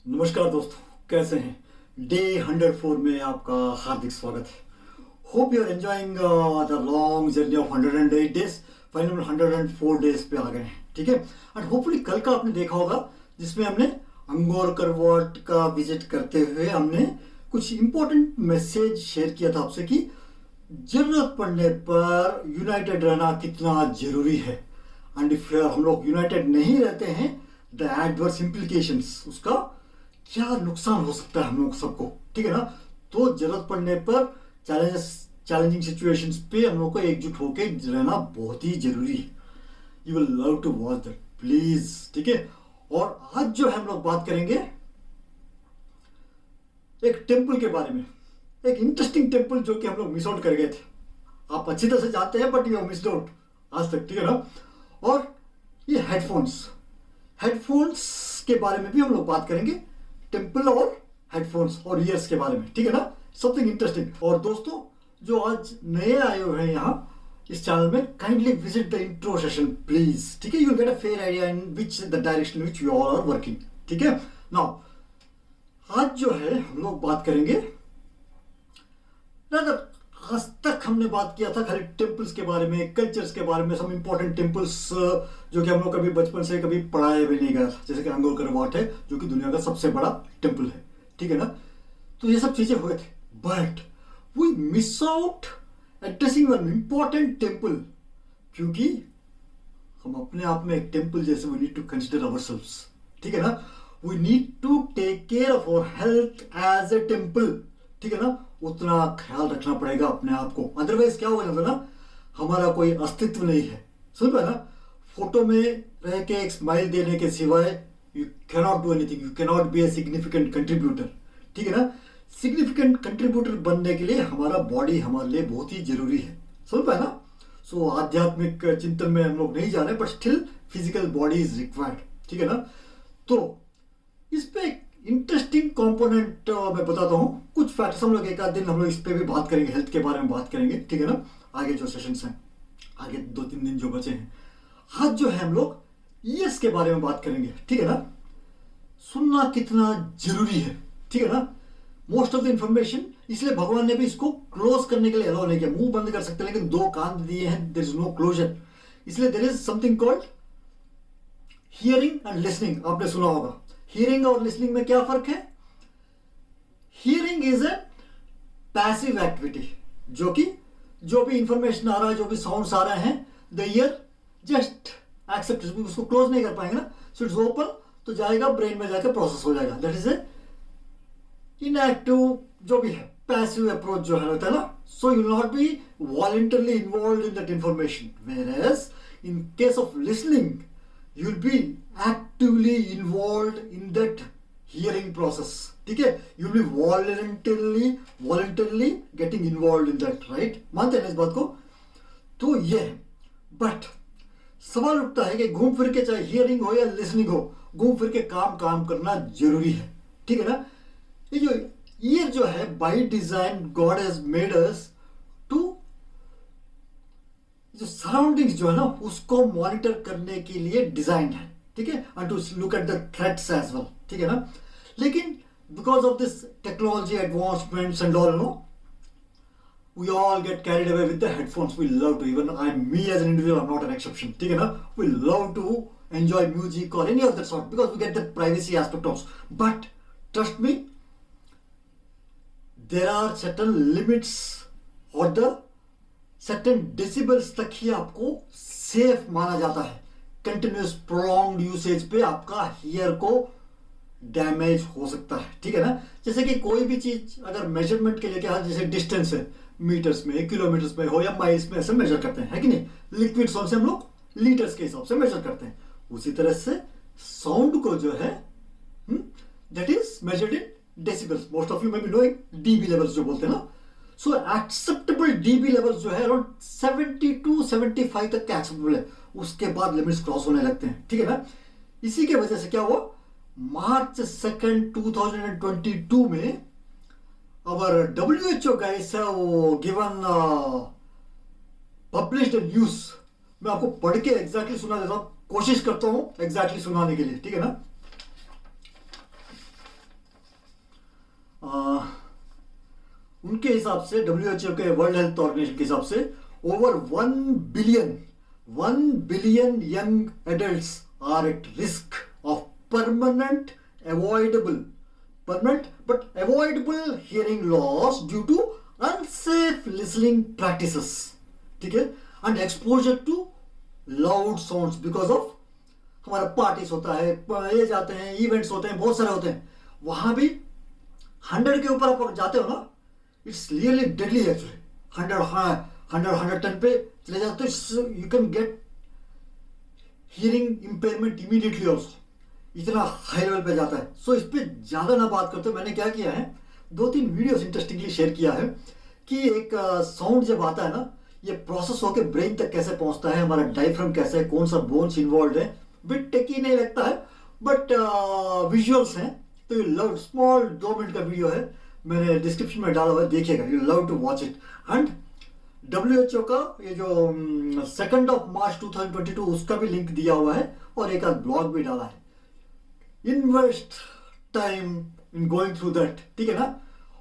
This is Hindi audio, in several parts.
नमस्कार दोस्तों, कैसे हैं। डे 104 में आपका हार्दिक स्वागत है। Hope you are enjoying the long journey of 108 days. Final 104 days पे आ गए हैं, ठीक है। एंड होपफुली कल का आपने देखा होगा जिसमें हमने अंगोर करवाट का विजिट करते हुए हमने कुछ इंपॉर्टेंट मैसेज शेयर किया था आपसे कि जरूरत पड़ने पर यूनाइटेड रहना कितना जरूरी है। एंड इफ हम लोग यूनाइटेड नहीं रहते हैं, द एडवर्स इम्प्लीकेशंस, उसका क्या नुकसान हो सकता है हम लोग सबको, ठीक है ना। तो जरूरत पड़ने पर चैलेंजिंग सिचुएशंस पे हम लोग को एकजुट होकर रहना बहुत ही जरूरी है। You will love to watch that please, ठीक है। और आज जो है हम लोग बात करेंगे एक टेम्पल के बारे में, एक इंटरेस्टिंग टेम्पल जो कि हम लोग मिस आउट कर गए थे। आप अच्छी तरह से जानते हैं but you have missed out आज तक, ठीक है ना। और ये हेडफोन्स के बारे में भी हम लोग बात करेंगे, टेम्पल और हेडफोन्स और ईयर्स के बारे में, ठीक है ना। Something interesting. और दोस्तों जो आज नए आए हुए हैं यहाँ इस चैनल में, kindly visit the intro session please, ठीक है। You will get a fair idea in which the direction which you all are working, ठीक है। नाउ आज जो है हम लोग बात करेंगे, आज तक हमने बात किया था खाली टेम्पल्स के बारे में, कल्चर्स के बारे में, सब इंपॉर्टेंट टेम्पल्स जो कि हम लोग कभी बचपन से कभी पढ़ाया भी नहीं गया था, जैसे कि अंगोर करवाट है जो कि दुनिया का सबसे बड़ा टेम्पल है, ठीक है ना। तो ये सब चीजें हुए थे, but we miss out addressing one important temple, क्योंकि हम अपने आप में एक टेम्पल जैसे we need to consider ourselves, ठीक है ना। We need to take care of our health as a temple, ठीक है ना। उतना ख्याल रखना पड़ेगा अपने आप को, अदरवाइज क्या होगा ना, हमारा कोई अस्तित्व नहीं है। सुन पाए ना, फोटो में रह के एक स्माइल देने के सिवाय you cannot do anything, you cannot be a significant contributor, ठीक है ना। सिग्निफिकेंट कंट्रीब्यूटर बनने के लिए हमारा बॉडी हमारे लिए बहुत ही जरूरी है, समझ पाए ना। सो आध्यात्मिक चिंतन में हम लोग नहीं जा रहे, but still physical body is required, ठीक है ना। तो इस पे इंटरेस्टिंग कंपोनेंट मैं बताता हूँ, कुछ फैक्ट्स हम लोग एक आध दिन हम लोग इस पे भी बात करेंगे, हेल्थ के बारे में बात करेंगे, ठीक है ना। आगे जो सेशंस हैं, आगे 2-3 दिन जो बचे हैं, आज जो है हम लोग ईयर्स के बारे में बात करेंगे, ठीक है ना। सुनना कितना जरूरी है, ठीक है ना। मोस्ट ऑफ द इंफॉर्मेशन, इसलिए भगवान ने भी इसको क्लोज करने के लिए अलाउ नहीं किया। मुंह बंद कर सकते हैं लेकिन 2 कान दिए हैं, देयर इज नो क्लोजर, इसलिए there is something called hearing and listening. आपने सुना होगा हियरिंग और लिसनिंग में क्या फर्क है। Hearing is a passive activity, जो कि जो भी इंफॉर्मेशन आ रहा है, जो भी साउंड्स आ रहे हैं, द ईयर जस्ट एक्सेप्ट, उसको क्लोज नहीं कर पाएंगे ना। सो इट्स ओपन, तो जाएगा ब्रेन में जाकर प्रोसेस हो जाएगा। दैट इज ए इनएक्टिव जो भी है, पैसिव अप्रोच जो है होता है ना। So you will not be voluntarily involve in that information, whereas in case of listening you will be actively involved in that hearing process, ठीक है। you will be voluntarily getting involved in that, right? मानते हैं इस बात को। तो ये है, बट सवाल उठता है कि घूम फिर के, चाहे हियरिंग हो या लिसनिंग हो, घूम फिर के काम करना जरूरी है, ठीक है ना। ये जो ईयर जो है, by design God has made us to, जो सराउंडिंग्स जो है ना उसको मॉनिटर करने के लिए डिजाइन है, ठीक है। And to look at the threats as well, ठीक है ना। लेकिन because of this technology advancements and all, no, we all get carried away with the headphones. We love to, even me as an individual, I'm not an exception, ठीक है ना। we love to enjoy music or any of that sort because we get the privacy aspect also. But trust me, there are certain limits or the certain decibels तक ही आपको सेफ माना जाता है। कंटिन्यूस प्रोलॉन्ग्ड यूसेज पे आपका हियर को डैमेज हो सकता है, ठीक है ना। जैसे कि कोई भी चीज अगर मेजरमेंट के लिए क्या है, जैसे डिस्टेंस है, मीटर्स में, किलोमीटर्स में हो या माइल्स में, ऐसे मेजर करते हैं, है कि नहीं। लिक्विड सोर्स से हम लोग लीटर्स के हिसाब से मेजर करते हैं। उसी तरह से साउंड को जो है that is measured in decibels. Most of you may be knowing dB levels जो बोलते हैं ना। सो एक्सेप्टेबल डीबी लेवल्स जो है अराउंड 70 to 75 तक का एक्सेप्टेबल है, उसके बाद लिमिट्स क्रॉस होने लगते हैं, ठीक है ना। इसी के वजह से क्या हुआ, March 2nd 2022 में our WHO guys have given published a news। मैं आपको पढ़ के एग्जैक्टली सुना देता हूं, कोशिश करता हूं एग्जैक्टली सुनाने के लिए, ठीक है ना। उनके हिसाब से, WHO के, वर्ल्ड हेल्थ ऑर्गेनाइजेशन के हिसाब से, over 1 billion young adults are at risk of permanent but avoidable hearing loss due to unsafe listening practices. ठीक है, and exposure to loud sounds because of हमारा पार्टीज होता है, ये जाते हैं, इवेंट्स होते हैं, बहुत सारे होते हैं, वहां भी 100 के ऊपर आप जाते हो ना, इट्स रियली डेडली एक्चुअली। 110 पे चले जाते हो, you can get hearing impairment immediately also, इतना हाई लेवल पे जाता है। सो इस पे ज्यादा ना बात करते, मैंने क्या किया है, 2-3 वीडियोस इंटरेस्टिंगली शेयर किया है कि एक साउंड जब आता है ना, ये प्रोसेस होके ब्रेन तक कैसे पहुंचता है, हमारा डायफ्राम कैसे है, कौन सा बोन्स इन्वॉल्व है, बिट टेकी नहीं लगता है, बट विजुअल्स हैं, तो ये लव स्मॉल 2 मिनट का वीडियो है, मैंने डिस्क्रिप्शन में डाला हुआ है, देखिएगा, you love to watch it. And WHO का ये जो 2 मार्च 2022 उसका भी लिंक दिया हुआ है, और एक आध ब्लॉग भी डाला है। Invest time in going through that, ठीक है ना,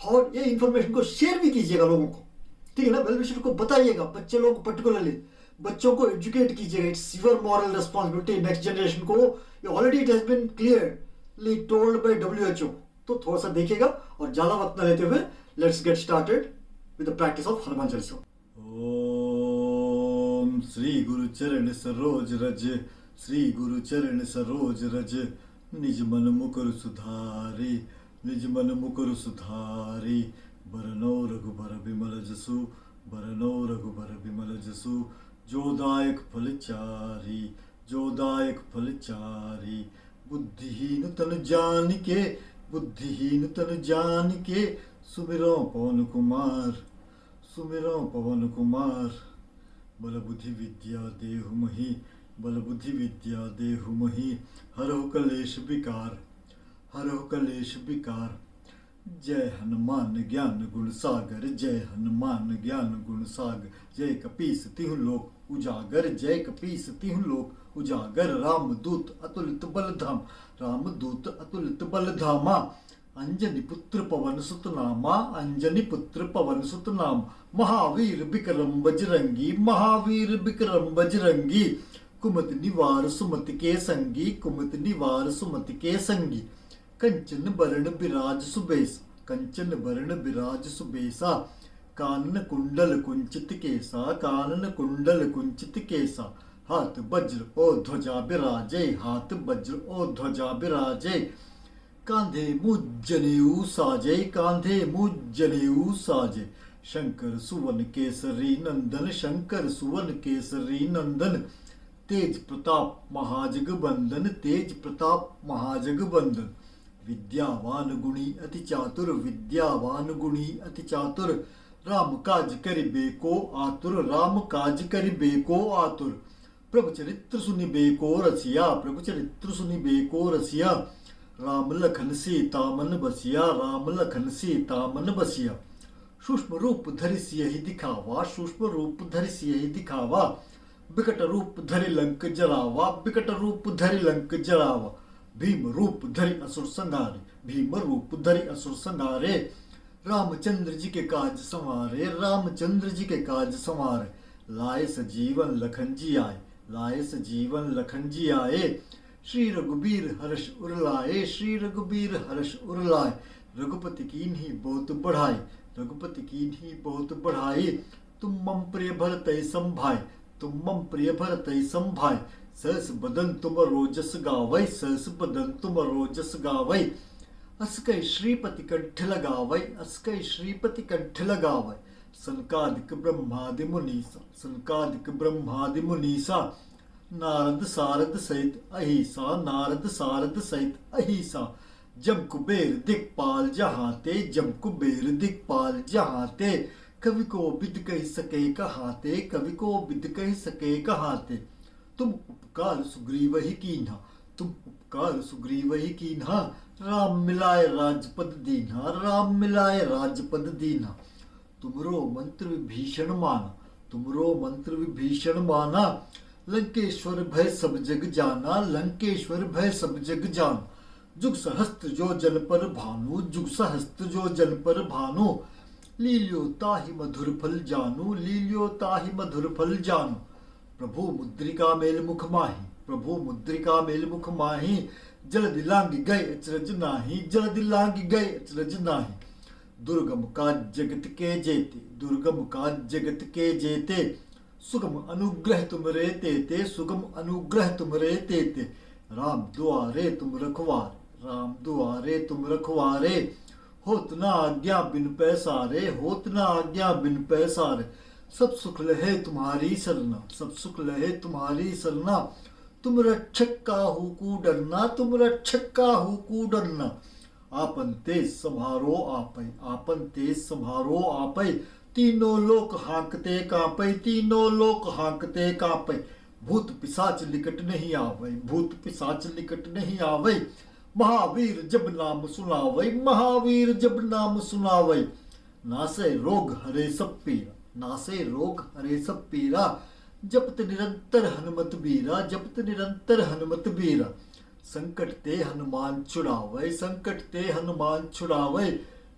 और ये इंफॉर्मेशन को शेयर भी कीजिएगा लोगों को, ठीक है ना, वेल विशर को बताइएगा, बच्चे लोगों को पर्टिकुलरली बच्चों को एजुकेट कीजिएगा, it's your moral responsibility next generation को, ये already it has been clearly told by WHO। तो थोड़ा सा देखिएगा, और ज्यादा वक्त न लेते हुए let's get started with the practice of Hanuman Chalisa. ओम श्री गुरु चरण सरोज रज, श्री गुरु चरण सरोज रज, निज मन मुकुर सुधारी, निज मन मुकुर सुधारी, बरनौ रघुबर बिमल जसु, बरनौ रघुबर बिमल जसु, जोदायक फल चारी, जोदायक फल चारी, बुद्धिहीन तन जान के, बुद्धिहीन तन जान के, सुमिरो पवन कुमार, सुमिरो पवन कुमार, बल बुद्धि विद्या देहु मही, बल बुद्धि विद्या देहु मही, हरहु कलेश विकार, हरहु कलेश विकार। जय हनुमान ज्ञान गुण सागर, जय हनुमान ज्ञान गुण सागर, जय कपीस तिहु लोक उजागर, जय कपीस तिहु लोक उजागर, रामदूत अतुलित बलधाम, रामदूत अतुलित बलधामा, अंजनी पुत्र पवन सुत नामा, अंजनी पुत्र पवन सुत नाम, महावीर विक्रम बजरंगी, महावीर विक्रम बजरंगी, कुमत निवार सुमति के संगी, कुमत निवार सुमति के संगी, कंचन बरण विराज सुबेस, कंचन बरण विराज सुबेसा, कानन कुंडल कुंचित केसा, कानन कुंडल कुंचित केसा, हाथ वज्र ओ ध्वजा विराजे, हाथ वज्र ओ ध्वजा विराजे, कांधे मुज्जनेऊ साजे, कांधे मुज्जनेऊ साजे, शंकर सुवन केसरी नंदन, शंकर सुवन केसरी नंदन, तेज प्रताप महाजगबंदन, तेज प्रताप महाजगबंदन, विद्यावान गुणी अति चातुर, विद्यावान गुणी अति चातुर, राम काज करिबे को आतुर, राम काज करिबे को आतुर, प्रभु चरित्र सुनिबे को रसिया, प्रभु चरित्र सुनिबे को रसिया, राम लखन सीता मन बसिया, राम लखन सीता मन बसिया, सूक्ष्म रूप धरि सियहि दिखावा, सूक्ष्म रूप धरि सियहि दिखावा, विकट रूप धरि लंक जरावा, विकट रूप धरि लंक जरावा, भीम रूप धरि असुर संहारे, भीम रूप धरि असुर संहारे, रामचंद्र जी के काज संवारे, रामचंद्र जी के काज संवारे, लाए सजीवन लखन जी आए, लाए सजीवन लखन जी आए, श्री रघुबीर हर्ष उरलाए, श्री रघुबीर हर्ष उरलाए, रघुपति कीन्ही बहुत बढ़ाई, रघुपति कीन्ही बहुत बढ़ाई, तुम मम प्रिय भरतहि संभाय, तुम मम प्रिय भरतहि संभाय, सहस बदन तुम रोजस गावै, सहस बदन तुम रोजस गावै, अस्कै श्रीपति कंठ लगावै, अस्कै श्रीपति कंठ लगावै, सनकादिक ब्रह्मादि मुनीसा, सनकादिक ब्रह्मादि मुनीसा, नारद सारद सहित अहिसा, नारद सारद सहित अहिसा, जम कुबेर दिक्पाल जहाते, जम कुबेर दिक्पाल जहाते, कवि को विद कह सके कहाते, कवि को विद कह सके कहाते, तुम उपकार सुग्रीव ही कीन्हा, तुम उपकार सुग्रीव ही कीन्हा, राम मिलाए राजपद दीन्हा, राम मिलाए राजपद दीन्हा, तुमरो मंत्र विभीषण माना, तुमरो मंत्र विभीषण माना, लंकेश्वर भय सब जग जाना, लंकेश्वर भय सब जग जाना, जुग सहस्त्र जो जन पर भानु, जुग सहस्त्र जो जन पर भानु, लील्यो ताहि मधुर फल जानू, लील्यो ताहि मधुर फल जानू। प्रभु मुद्रिका मेल मुख माही, प्रभु मुद्रिका मेल मुख माही। जल दिलांग गए अचरज नाही, जल दिलांग गए अचरज नाही। दुर्गम काज जगत के जेते, दुर्गम काज जगत के जेते। सुगम अनुग्रह तुम रे तेते, सुगम अनुग्रह तुम रे तेते। राम दुआरे तुम रखवारे, राम दुआरे तुम रखवारे। होत न आज्ञा बिन पैसारे, होत न आज्ञा बिन पैसारे। सब सुख लहे तुम्हारी सरना, सब सुख लहे तुम्हारी सरना। तुम रक्षक काहू को डरना, तुम रक्षक काहू को डरना। आपन तेज संहारो आपै, आपन तेज संहारो आपै। तीनों लोक हाँकते कांपै, तीनों लोक हाँकते कांपै। भूत पिशाच निकट नहीं आवै, भूत पिशाच निकट नहीं आवै। महावीर जब नाम सुनावै, महावीर जब नाम सुनावै। नासे रोग हरे सब पीरा, नासे रोग हरे सब पीरा। जपत निरंतर हनुमत बीरा, जपत निरंतर हनुमत बीरा। संकट ते हनुमान छुड़ावै, संकट ते हनुमान छुड़ावै।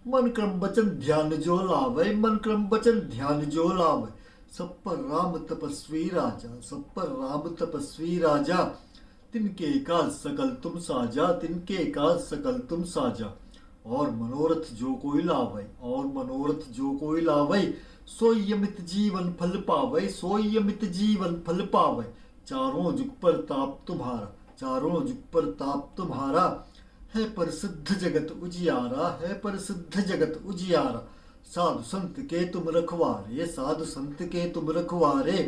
मन क्रम वचन ध्यान जो लावै, मन क्रम वचन ध्यान जो लावै। सब पर राम तपस्वी राजा, सब पर राम तपस्वी राजा। तिनके काज सकल तुम साजा, तिनके काज सकल तुम साजा। और मनोरथ जो कोई लावै, और मनोरथ जो कोई लावै। सोई अमित जीवन फल पावै, सोई अमित जीवन फल पावै। चारों जुग पर ताप तुम्हारा, चारों जुग पर ताप तुम्हारा। है प्रसिद्ध जगत उजियारा, है प्रसिद्ध जगत उजियारा। साधु संत के तुम रखवारे, साधु संत के तुम रखवारे।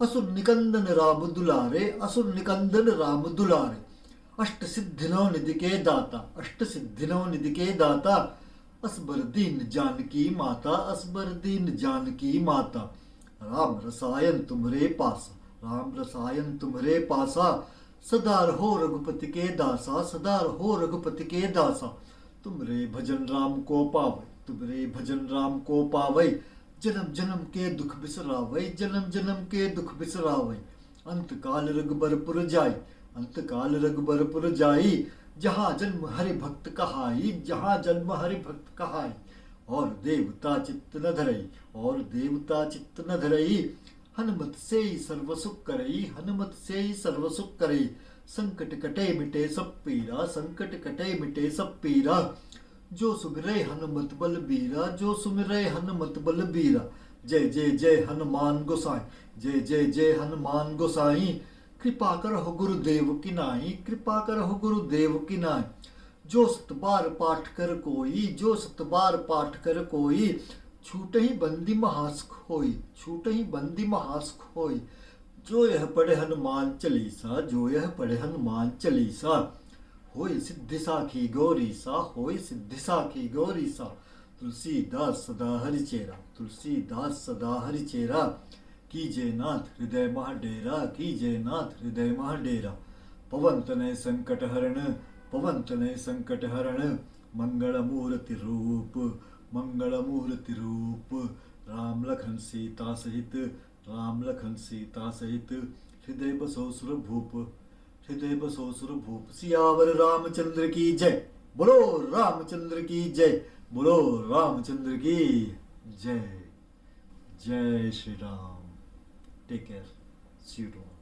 असुर निकंदन राम दुलारे, असुर निकंदन राम दुलारे। अष्ट सिद्धिनों निधि के दाता, अष्ट सिद्धिनों निधि के दाता। असबर दीन जानकी माता, असबर दीन जानकी माता। राम रसायन तुमरे पासा, राम रसायन तुमरे पासा। सदा रहो रघुपति के दासा, सदा रहो रघुपति के दासा। तुमरे भजन राम को पावै, तुमरे भजन राम को पावै। जन्म जन्म के दुख बिसरावै, जन्म जन्म के दुख बिसरावै। अंत काल रघुबरपुर जाई, अंत काल रघुबरपुर जाई। जहाँ जन्म हरि भक्त कहाई, जहाँ जन्म हरि भक्त कहाई। और देवता चित्त न धरई, और देवता चित्त न धरई। हनुमत से ही सर्व सुख करई, हनुमत से ही सर्व सुख करई। संकट कटे मिटे सब पीरा, संकट कटे मिटे सब पीरा। जो सुमिरै हनुमत बल बीरा, जो सुमिरै हनुमत बल बीरा। जय जय जय हनुमान गोसाई, जय जय जय हनुमान गोसाई। कृपा करहु गुरुदेव की नाई, कृपा करहु गुरुदेव की नाई। जो सत बार पाठ कर कोई, जो सत बार पाठ कर कोई। छूट ही बंदी महासुख होई, छूट ही बंदी महासुख होई। जो यह पढ़े हनुमान चालीसा, जो यह पढ़े हनुमान चालीसा। होय सिद्धि साखी गौरी सा, होय सिद्धि साखी गौरी सा। तुलसीदास सदा हरि चेरा, तुलसीदास सदा हरि चेरा। कीजे नाथ हृदय मह डेरा, कीजे नाथ हृदय मह डेरा। पवन तनय संकट हरण, पवन तनय संकट हरण। मंगल मूर्ति रूप, मंगल मूर्ति रूप। राम लखन सीता सहित, राम लखन सीता सहित। हृदय बसो सुर भूप, हृदय बसो सुर भूप। सियावर रामचंद्र की जय, बोलो रामचंद्र की जय, बोलो रामचंद्र की जय। जय Shri Ram. Take care, see you tomorrow.